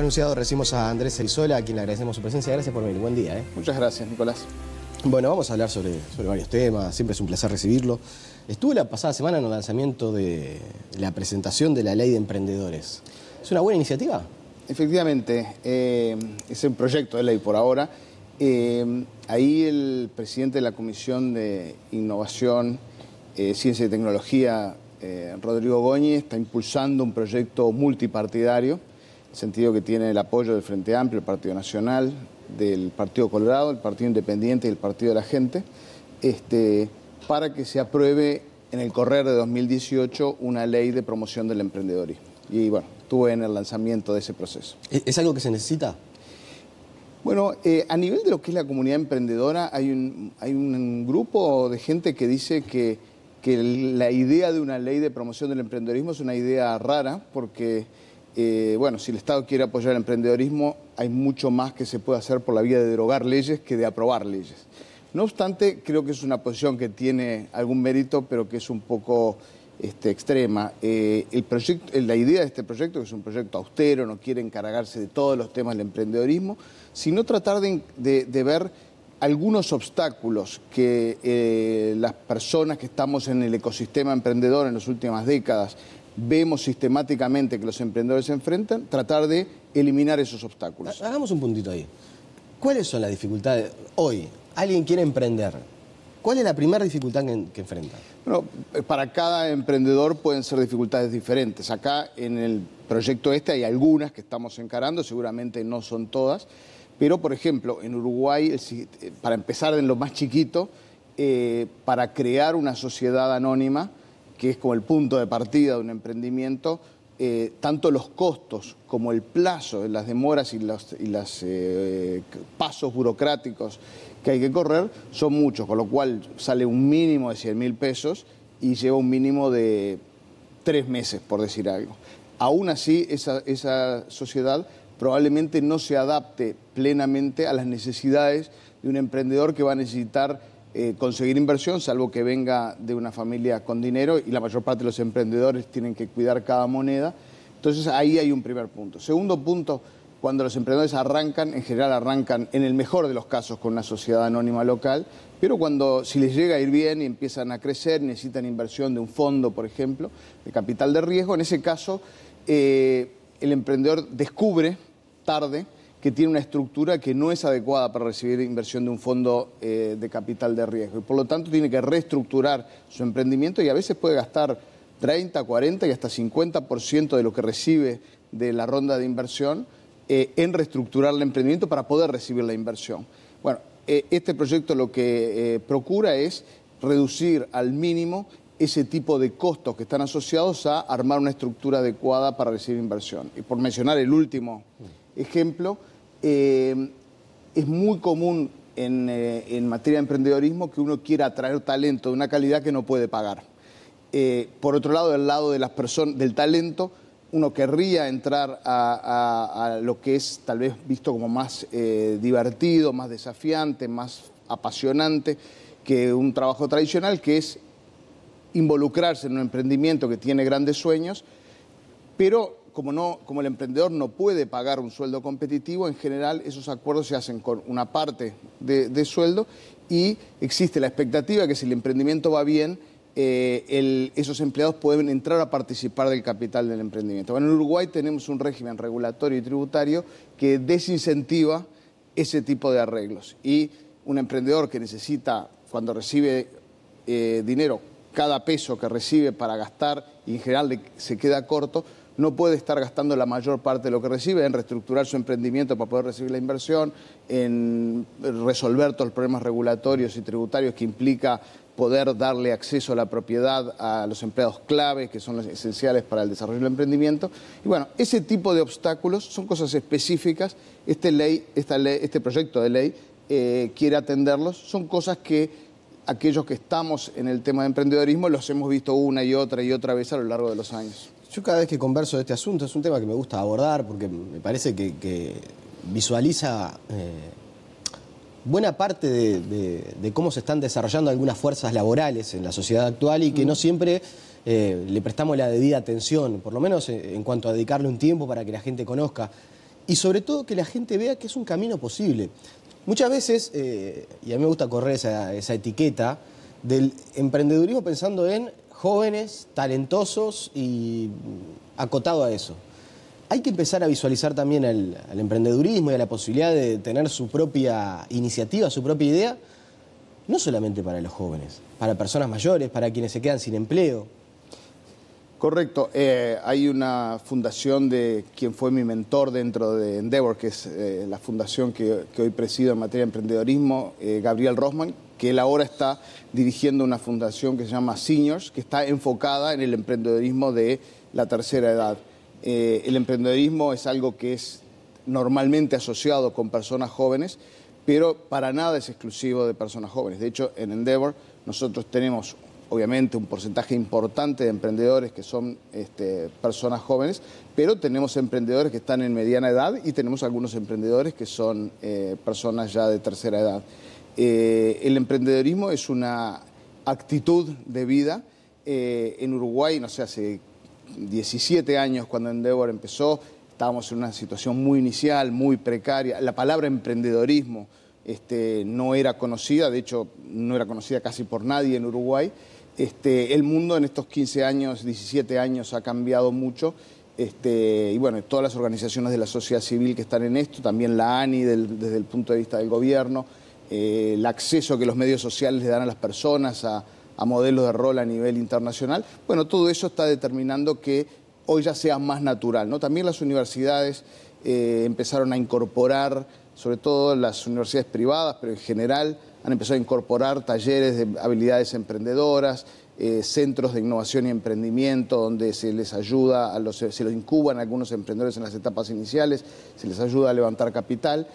anunciado, recibimos a Andrés Cerizola, a quien le agradecemos su presencia. Gracias por venir. Buen día. Muchas gracias, Nicolás. Bueno, vamos a hablar sobre varios temas. Siempre es un placer recibirlo. Estuve la pasada semana en el lanzamiento de la presentación de la Ley de Emprendedores. ¿Es una buena iniciativa? Efectivamente, es un proyecto de ley por ahora. Ahí el presidente de la Comisión de Innovación, Ciencia y Tecnología, Rodrigo Goñi, está impulsando un proyecto multipartidario, en el sentido que tiene el apoyo del Frente Amplio, el Partido Nacional, del Partido Colorado, el Partido Independiente y el Partido de la Gente, para que se apruebe en el correr de 2018 una ley de promoción del emprendedorismo. Y bueno, estuve en el lanzamiento de ese proceso. ¿Es algo que se necesita? Bueno, a nivel de lo que es la comunidad emprendedora, hay un grupo de gente que dice que la idea de una ley de promoción del emprendedorismo es una idea rara, porque, bueno, si el Estado quiere apoyar el emprendedorismo, hay mucho más que se puede hacer por la vía de derogar leyes que de aprobar leyes. No obstante, creo que es una posición que tiene algún mérito, pero que es un poco extrema. La idea de este proyecto, que es un proyecto austero, no quiere encargarse de todos los temas del emprendedorismo, sino tratar de ver algunos obstáculos que las personas que estamos en el ecosistema emprendedor en las últimas décadas vemos sistemáticamente que los emprendedores se enfrentan, tratar de eliminar esos obstáculos. Hagamos un puntito ahí. ¿Cuáles son las dificultades hoy? Alguien quiere emprender. ¿Cuál es la primera dificultad que enfrenta? Bueno, para cada emprendedor pueden ser dificultades diferentes. Acá en el proyecto hay algunas que estamos encarando, seguramente no son todas, pero por ejemplo en Uruguay, para empezar en lo más chiquito, para crear una sociedad anónima, que es como el punto de partida de un emprendimiento, tanto los costos como el plazo, las demoras y los pasos burocráticos que hay que correr son muchos, con lo cual sale un mínimo de 100.000 pesos y lleva un mínimo de 3 meses, por decir algo. Aún así, esa sociedad probablemente no se adapte plenamente a las necesidades de un emprendedor que va a necesitar conseguir inversión, salvo que venga de una familia con dinero, y la mayor parte de los emprendedores tienen que cuidar cada moneda. Entonces ahí hay un primer punto. Segundo punto, cuando los emprendedores arrancan, en general arrancan en el mejor de los casos con una sociedad anónima local, pero si les llega a ir bien y empiezan a crecer, necesitan inversión de un fondo, por ejemplo, de capital de riesgo, en ese caso el emprendedor descubre tarde que tiene una estructura que no es adecuada para recibir inversión de un fondo de capital de riesgo, y por lo tanto tiene que reestructurar su emprendimiento, y a veces puede gastar 30, 40 y hasta 50% de lo que recibe de la ronda de inversión en reestructurar el emprendimiento para poder recibir la inversión. Bueno, este proyecto lo que procura es reducir al mínimo ese tipo de costos que están asociados a armar una estructura adecuada para recibir inversión. Y por mencionar el último ejemplo, es muy común en materia de emprendedorismo que uno quiera atraer talento de una calidad que no puede pagar. Por otro lado, del lado de las personas, del talento, uno querría entrar a lo que es tal vez visto como más divertido, más desafiante, más apasionante que un trabajo tradicional, que es involucrarse en un emprendimiento que tiene grandes sueños, pero como el emprendedor no puede pagar un sueldo competitivo, en general esos acuerdos se hacen con una parte de sueldo, y existe la expectativa de que si el emprendimiento va bien, esos empleados pueden entrar a participar del capital del emprendimiento. Bueno, en Uruguay tenemos un régimen regulatorio y tributario que desincentiva ese tipo de arreglos, y un emprendedor que necesita, cuando recibe dinero, cada peso que recibe para gastar, y en general se queda corto, no puede estar gastando la mayor parte de lo que recibe en reestructurar su emprendimiento para poder recibir la inversión, en resolver todos los problemas regulatorios y tributarios que implica poder darle acceso a la propiedad a los empleados clave, que son los esenciales para el desarrollo del emprendimiento. Y bueno, ese tipo de obstáculos son cosas específicas. Este proyecto de ley quiere atenderlos. Son cosas que aquellos que estamos en el tema de emprendedorismo los hemos visto una y otra vez a lo largo de los años. Yo cada vez que converso de este asunto, es un tema que me gusta abordar porque me parece que visualiza buena parte de cómo se están desarrollando algunas fuerzas laborales en la sociedad actual, y que no siempre le prestamos la debida atención, por lo menos en cuanto a dedicarle un tiempo para que la gente conozca. y sobre todo que la gente vea que es un camino posible. Muchas veces, y a mí me gusta correr esa etiqueta, del emprendedurismo pensando en jóvenes, talentosos y acotado a eso. Hay que empezar a visualizar también al emprendedurismo y a la posibilidad de tener su propia iniciativa, su propia idea, no solamente para los jóvenes, para personas mayores, para quienes se quedan sin empleo. Correcto. Hay una fundación de quien fue mi mentor dentro de Endeavor, que es la fundación que hoy presido en materia de emprendedorismo, Gabriel Rossman, que él ahora está dirigiendo una fundación que se llama Seniors, que está enfocada en el emprendedorismo de la tercera edad. El emprendedorismo es algo que es normalmente asociado con personas jóvenes, pero para nada es exclusivo de personas jóvenes. De hecho, en Endeavor nosotros tenemos obviamente un porcentaje importante de emprendedores que son personas jóvenes, pero tenemos emprendedores que están en mediana edad y tenemos algunos emprendedores que son personas ya de tercera edad. El emprendedorismo es una actitud de vida. En Uruguay, no sé, hace 17 años cuando Endeavor empezó, estábamos en una situación muy inicial, muy precaria. La palabra emprendedorismo no era conocida, de hecho no era conocida casi por nadie en Uruguay. El mundo en estos 15 años, 17 años ha cambiado mucho y bueno, todas las organizaciones de la sociedad civil que están en esto, también la ANI desde el punto de vista del gobierno, el acceso que los medios sociales le dan a las personas a modelos de rol a nivel internacional, bueno, todo eso está determinando que hoy ya sea más natural, ¿no? También las universidades empezaron a incorporar, sobre todo las universidades privadas, pero en general han empezado a incorporar talleres de habilidades emprendedoras, centros de innovación y emprendimiento donde se les ayuda, se los incuban a algunos emprendedores en las etapas iniciales, se les ayuda a levantar capital.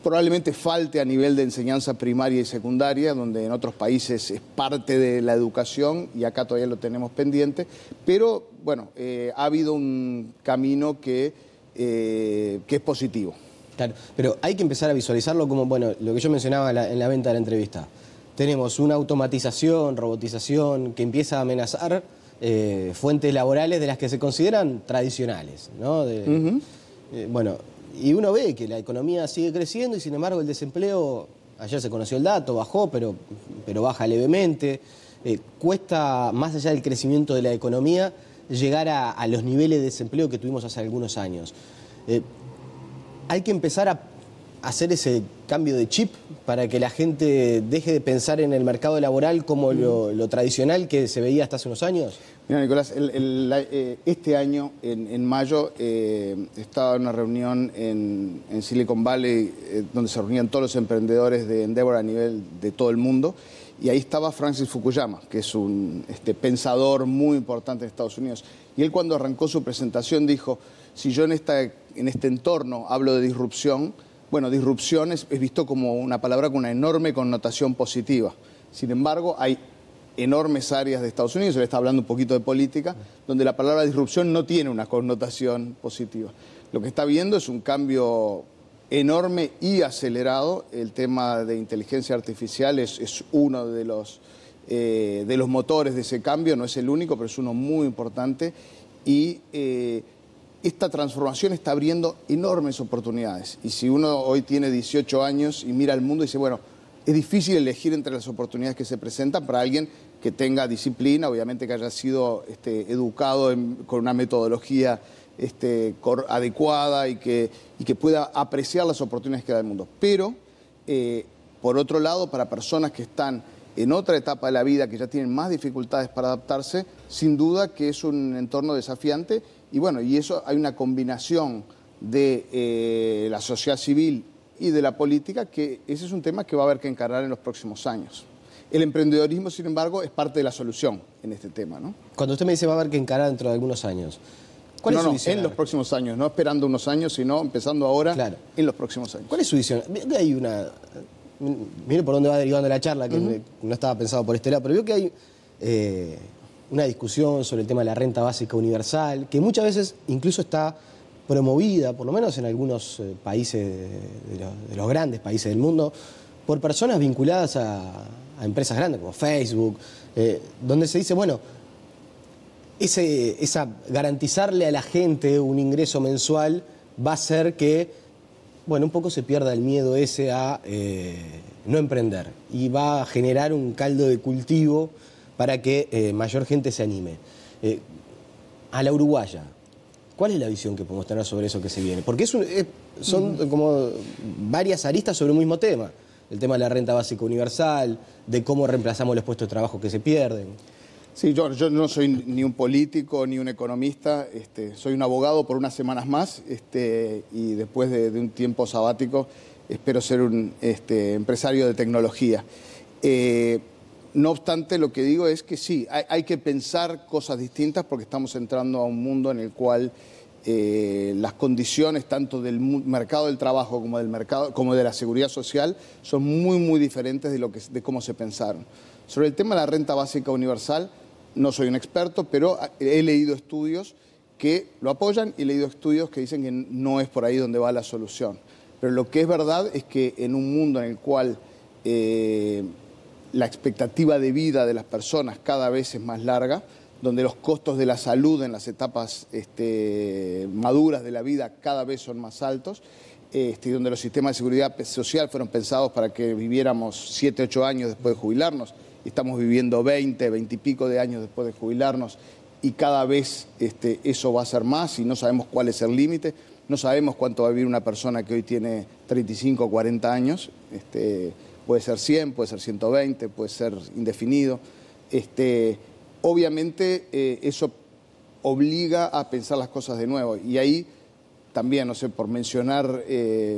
Probablemente falte a nivel de enseñanza primaria y secundaria, donde en otros países es parte de la educación y acá todavía lo tenemos pendiente, pero bueno, ha habido un camino que es positivo. Claro, pero hay que empezar a visualizarlo como, bueno, lo que yo mencionaba en la venta de la entrevista. Tenemos una automatización, robotización que empieza a amenazar fuentes laborales de las que se consideran tradicionales, ¿no? Bueno, y uno ve que la economía sigue creciendo y sin embargo el desempleo, ayer se conoció el dato, bajó, pero baja levemente. Cuesta, más allá del crecimiento de la economía, llegar a los niveles de desempleo que tuvimos hace algunos años. Hay que empezar a hacer ese cambio de chip para que la gente deje de pensar en el mercado laboral como lo tradicional que se veía hasta hace unos años. Mira, Nicolás, este año, en mayo, estaba en una reunión en Silicon Valley donde se reunían todos los emprendedores de Endeavor a nivel de todo el mundo. Y ahí estaba Francis Fukuyama, que es un pensador muy importante en Estados Unidos. Y él cuando arrancó su presentación dijo, si yo en este entorno hablo de disrupción, bueno, disrupción es visto como una palabra con una enorme connotación positiva. Sin embargo, hay enormes áreas de Estados Unidos, él está hablando un poquito de política, donde la palabra disrupción no tiene una connotación positiva. Lo que está viendo es un cambio enorme y acelerado. El tema de inteligencia artificial es uno de los motores de ese cambio, no es el único, pero es uno muy importante y esta transformación está abriendo enormes oportunidades. Y si uno hoy tiene 18 años y mira al mundo y dice, bueno, es difícil elegir entre las oportunidades que se presentan para alguien que tenga disciplina, obviamente que haya sido educado con una metodología adecuada y que pueda apreciar las oportunidades que da el mundo. Pero, por otro lado, para personas que están en otra etapa de la vida, que ya tienen más dificultades para adaptarse, sin duda que es un entorno desafiante. Y bueno, y eso hay una combinación de la sociedad civil y de la política, que ese es un tema que va a haber que encarar en los próximos años. El emprendedorismo, sin embargo, es parte de la solución en este tema, ¿no? Cuando usted me dice va a haber que encarar dentro de algunos años, ¿cuál es su visión? En los próximos años, no esperando unos años, sino empezando ahora, claro, en los próximos años. ¿Cuál es su visión? Hay una... Mire por dónde va derivando la charla, que no estaba pensado por este lado, pero veo que hay una discusión sobre el tema de la renta básica universal, que muchas veces incluso está promovida, por lo menos en algunos países de los grandes países del mundo, por personas vinculadas a empresas grandes como Facebook, donde se dice, bueno, garantizarle a la gente un ingreso mensual va a hacer que, bueno, un poco se pierda el miedo ese a no emprender y va a generar un caldo de cultivo para que mayor gente se anime. A la uruguaya, ¿cuál es la visión que podemos tener sobre eso que se viene? Porque son como varias aristas sobre un mismo tema. El tema de la renta básica universal, de cómo reemplazamos los puestos de trabajo que se pierden. Sí, yo no soy ni un político ni un economista, soy un abogado por unas semanas más y después de un tiempo sabático espero ser un empresario de tecnología. No obstante, lo que digo es que sí, hay que pensar cosas distintas porque estamos entrando a un mundo en el cual las condiciones tanto del mercado del trabajo como de la seguridad social son muy, muy diferentes de cómo se pensaron. Sobre el tema de la renta básica universal, no soy un experto, pero he leído estudios que lo apoyan y he leído estudios que dicen que no es por ahí donde va la solución. Pero lo que es verdad es que en un mundo en el cual la expectativa de vida de las personas cada vez es más larga, donde los costos de la salud en las etapas maduras de la vida cada vez son más altos, y donde los sistemas de seguridad social fueron pensados para que viviéramos 7, 8 años después de jubilarnos, y estamos viviendo 20 y pico de años después de jubilarnos, y cada vez eso va a ser más y no sabemos cuál es el límite, no sabemos cuánto va a vivir una persona que hoy tiene 35 o 40 años, puede ser 100, puede ser 120, puede ser indefinido. Obviamente eso obliga a pensar las cosas de nuevo y ahí también, no sé, por mencionar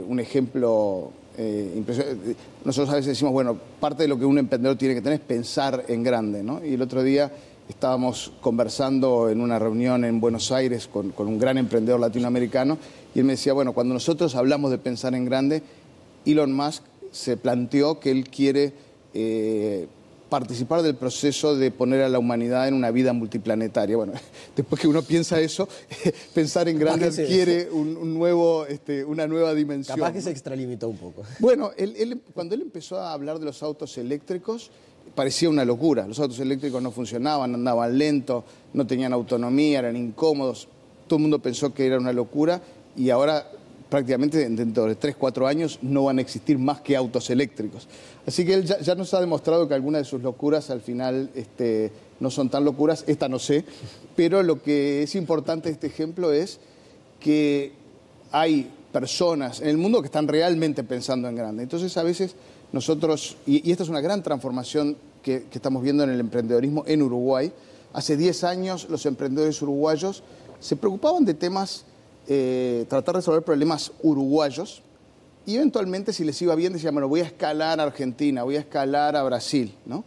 un ejemplo impresionante, nosotros a veces decimos, bueno, parte de lo que un emprendedor tiene que tener es pensar en grande, ¿no? Y el otro día estábamos conversando en una reunión en Buenos Aires con un gran emprendedor latinoamericano y él me decía, bueno, cuando nosotros hablamos de pensar en grande, Elon Musk se planteó que él quiere participar del proceso de poner a la humanidad en una vida multiplanetaria. Bueno, después que uno piensa eso, pensar en grande adquiere una nueva dimensión. Capaz que se extralimitó un poco. Bueno, cuando él empezó a hablar de los autos eléctricos, parecía una locura. Los autos eléctricos no funcionaban, andaban lentos, no tenían autonomía, eran incómodos. Todo el mundo pensó que era una locura y ahora prácticamente dentro de 3, 4 años no van a existir más que autos eléctricos. Así que él ya nos ha demostrado que algunas de sus locuras al final no son tan locuras, esta no sé, pero lo que es importante de este ejemplo es que hay personas en el mundo que están realmente pensando en grande. Entonces a veces nosotros, y esta es una gran transformación que estamos viendo en el emprendedorismo en Uruguay, hace 10 años los emprendedores uruguayos se preocupaban de temas, tratar de resolver problemas uruguayos, y eventualmente si les iba bien decían, bueno, voy a escalar a Argentina, voy a escalar a Brasil, ¿no?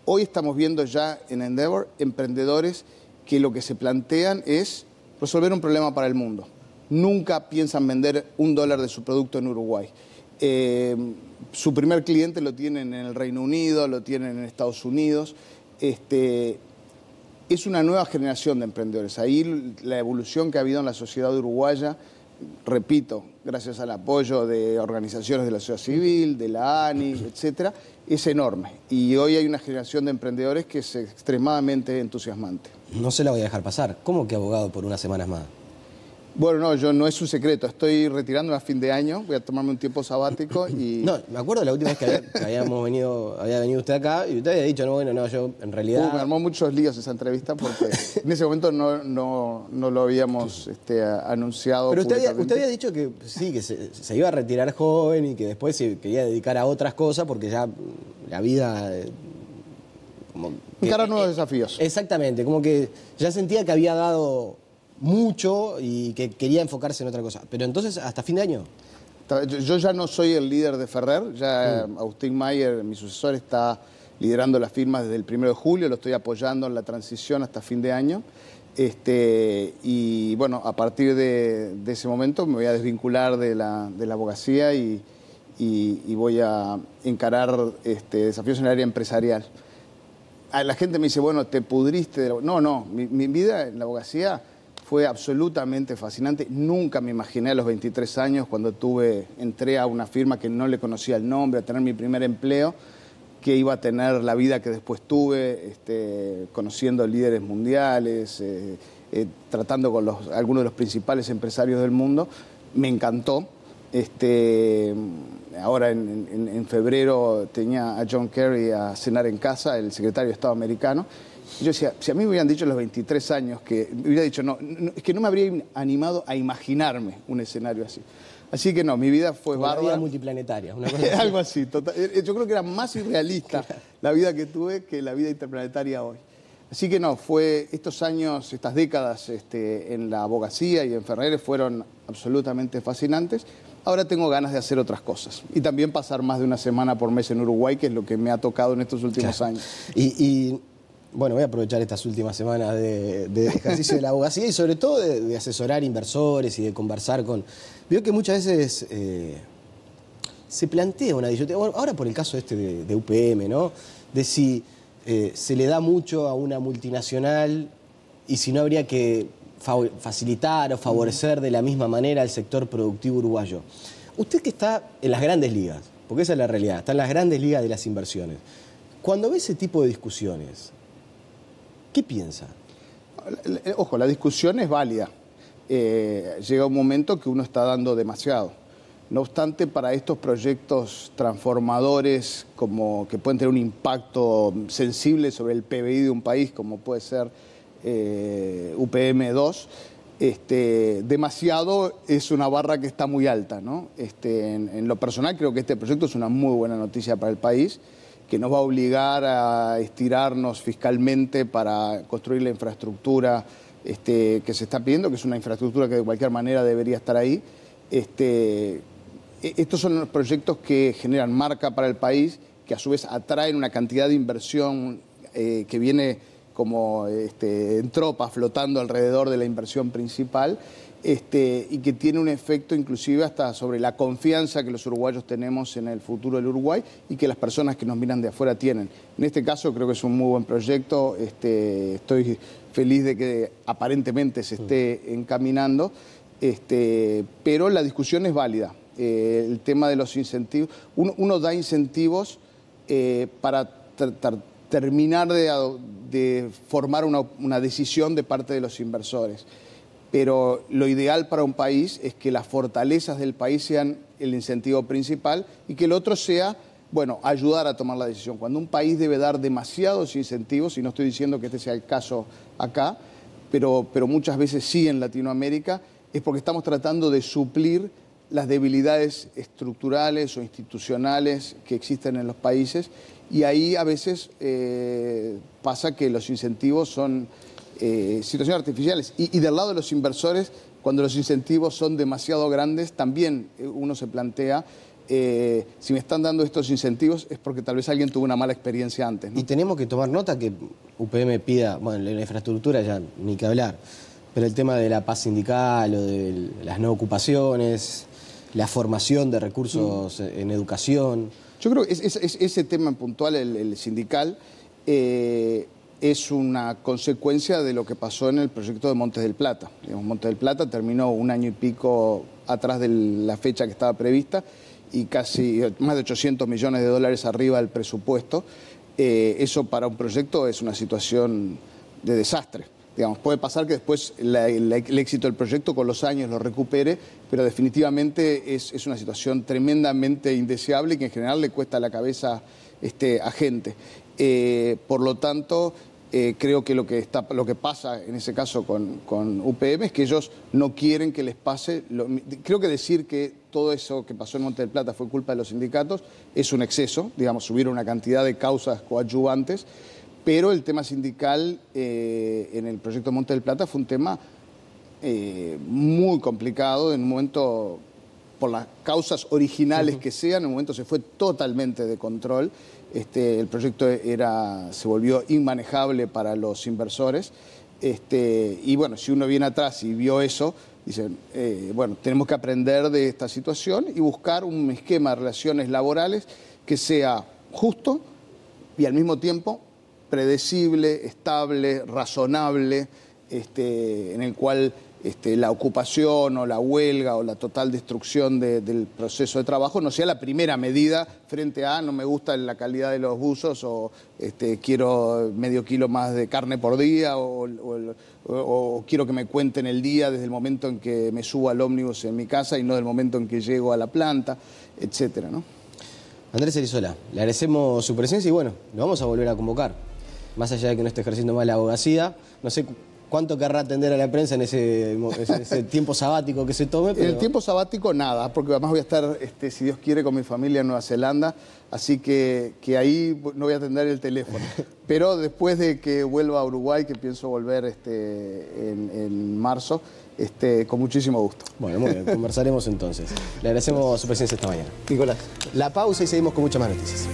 Hoy estamos viendo ya en Endeavor emprendedores que lo que se plantean es resolver un problema para el mundo. Nunca piensan vender $1 de su producto en Uruguay. Su primer cliente lo tienen en el Reino Unido, lo tienen en Estados Unidos. Es una nueva generación de emprendedores. Ahí la evolución que ha habido en la sociedad uruguaya, repito, gracias al apoyo de organizaciones de la sociedad civil, de la ANI, etcétera, es enorme. Y hoy hay una generación de emprendedores que es extremadamente entusiasmante. No se la voy a dejar pasar. ¿Cómo que abogado por unas semanas más? Bueno, no es un secreto. Estoy retirándome a fin de año, voy a tomarme un tiempo sabático y... No, me acuerdo la última vez que había venido usted acá y usted había dicho, no, bueno, no, yo en realidad... me armó muchos líos esa entrevista porque en ese momento no lo habíamos anunciado. Pero usted había dicho que sí, que se iba a retirar joven y que después se quería dedicar a otras cosas porque ya la vida... encarar nuevos desafíos. Exactamente, como que ya sentía que había dado mucho y que quería enfocarse en otra cosa. Pero entonces, ¿hasta fin de año? Yo ya no soy el líder de Ferrer, ya Agustín Mayer, mi sucesor, está liderando las firmas desde el 1 de julio, lo estoy apoyando en la transición hasta fin de año. Y bueno, a partir de ese momento me voy a desvincular de la abogacía y voy a encarar desafíos en el área empresarial. La gente me dice, bueno, te pudriste. No, mi vida en la abogacía fue absolutamente fascinante. Nunca me imaginé a los 23 años, cuando entré a una firma que no le conocía el nombre, a tener mi primer empleo. que iba a tener la vida que después tuve, conociendo líderes mundiales, tratando con algunos de los principales empresarios del mundo. Me encantó. Ahora en febrero tenía a John Kerry a cenar en casa, el secretario de Estado americano. Yo decía, si a mí me hubieran dicho a los 23 años, que me hubiera dicho, es que no me habría animado a imaginarme un escenario así. Así que no, mi vida fue bárbara. Una vida multiplanetaria, una cosa así. Algo así, total. Yo creo que era más irrealista la vida que tuve que la vida interplanetaria hoy. Así que no, fue estos años, estas décadas en la abogacía y en Ferrer fueron absolutamente fascinantes. Ahora tengo ganas de hacer otras cosas y también pasar más de una semana por mes en Uruguay, que es lo que me ha tocado en estos últimos años. Y bueno, voy a aprovechar estas últimas semanas de ejercicio de la abogacía y sobre todo de asesorar inversores y de conversar con... Veo que muchas veces se plantea una disyuntiva, bueno, ahora por el caso de UPM, ¿no? De si se le da mucho a una multinacional y si no habría que facilitar o favorecer de la misma manera al sector productivo uruguayo. Usted que está en las grandes ligas, porque esa es la realidad, está en las grandes ligas de las inversiones, cuando ve ese tipo de discusiones, ¿qué piensa? Ojo, la discusión es válida. Llega un momento que uno está dando demasiado. No obstante, para estos proyectos transformadores, como que pueden tener un impacto sensible sobre el PBI de un país, como puede ser UPM2, demasiado es una barra que está muy alta, ¿no? En lo personal creo que este proyecto es una muy buena noticia para el país, que nos va a obligar a estirarnos fiscalmente para construir la infraestructura que se está pidiendo, que es una infraestructura que de cualquier manera debería estar ahí. Estos son los proyectos que generan marca para el país, que a su vez atraen una cantidad de inversión que viene como en tropa flotando alrededor de la inversión principal, y que tiene un efecto inclusive hasta sobre la confianza que los uruguayos tenemos en el futuro del Uruguay y que las personas que nos miran de afuera tienen. En este caso creo que es un muy buen proyecto, estoy feliz de que aparentemente se esté encaminando, pero la discusión es válida. El tema de los incentivos, uno da incentivos para terminar de formar una decisión de parte de los inversores. Pero lo ideal para un país es que las fortalezas del país sean el incentivo principal y que el otro sea, bueno, ayudar a tomar la decisión. Cuando un país debe dar demasiados incentivos, y no estoy diciendo que este sea el caso acá, pero muchas veces sí en Latinoamérica, es porque estamos tratando de suplir las debilidades estructurales o institucionales que existen en los países, y ahí a veces pasa que los incentivos son situaciones artificiales. Y del lado de los inversores, cuando los incentivos son demasiado grandes, también uno se plantea, si me están dando estos incentivos es porque tal vez alguien tuvo una mala experiencia antes, ¿no? Y tenemos que tomar nota que UPM pida, bueno, la infraestructura ya ni que hablar, pero el tema de la paz sindical o de las no ocupaciones, la formación de recursos en educación. Yo creo que ese tema en puntual, el sindical, es una consecuencia de lo que pasó en el proyecto de Montes del Plata. Digamos, Montes del Plata terminó un año y pico atrás de la fecha que estaba prevista y casi más de 800 millones de dólares arriba del presupuesto. Eso para un proyecto es una situación de desastre. Digamos, puede pasar que después el éxito del proyecto con los años lo recupere, pero definitivamente es una situación tremendamente indeseable y que en general le cuesta la cabeza a gente. Por lo tanto, creo que lo que pasa en ese caso con UPM es que ellos no quieren que les pase. Creo que decir que todo eso que pasó en Monte del Plata fue culpa de los sindicatos es un exceso. Digamos, hubieron una cantidad de causas coadyuvantes, pero el tema sindical en el proyecto Monte del Plata fue un tema muy complicado. En un momento, por las causas originales que sean, en un momento se fue totalmente de control. El proyecto se volvió inmanejable para los inversores. Y bueno, si uno viene atrás y vio eso, dicen, bueno, tenemos que aprender de esta situación y buscar un esquema de relaciones laborales que sea justo y al mismo tiempo predecible, estable, razonable, en el cual la ocupación o la huelga o la total destrucción del proceso de trabajo no sea la primera medida frente a no me gusta la calidad de los buzos o quiero medio kilo más de carne por día o quiero que me cuenten el día desde el momento en que me subo al ómnibus en mi casa y no del momento en que llego a la planta, etcétera, ¿no? Andrés Cerizola, le agradecemos su presencia y bueno, lo vamos a volver a convocar. Más allá de que no esté ejerciendo más la abogacía, no sé cuánto querrá atender a la prensa en ese tiempo sabático que se tome. Pero... En el tiempo sabático nada, porque además voy a estar, si Dios quiere, con mi familia en Nueva Zelanda, así que ahí no voy a atender el teléfono. Pero después de que vuelva a Uruguay, que pienso volver en marzo, con muchísimo gusto. Bueno, muy bien, conversaremos entonces. Le agradecemos su presencia esta mañana. Nicolás. La pausa y seguimos con muchas más noticias.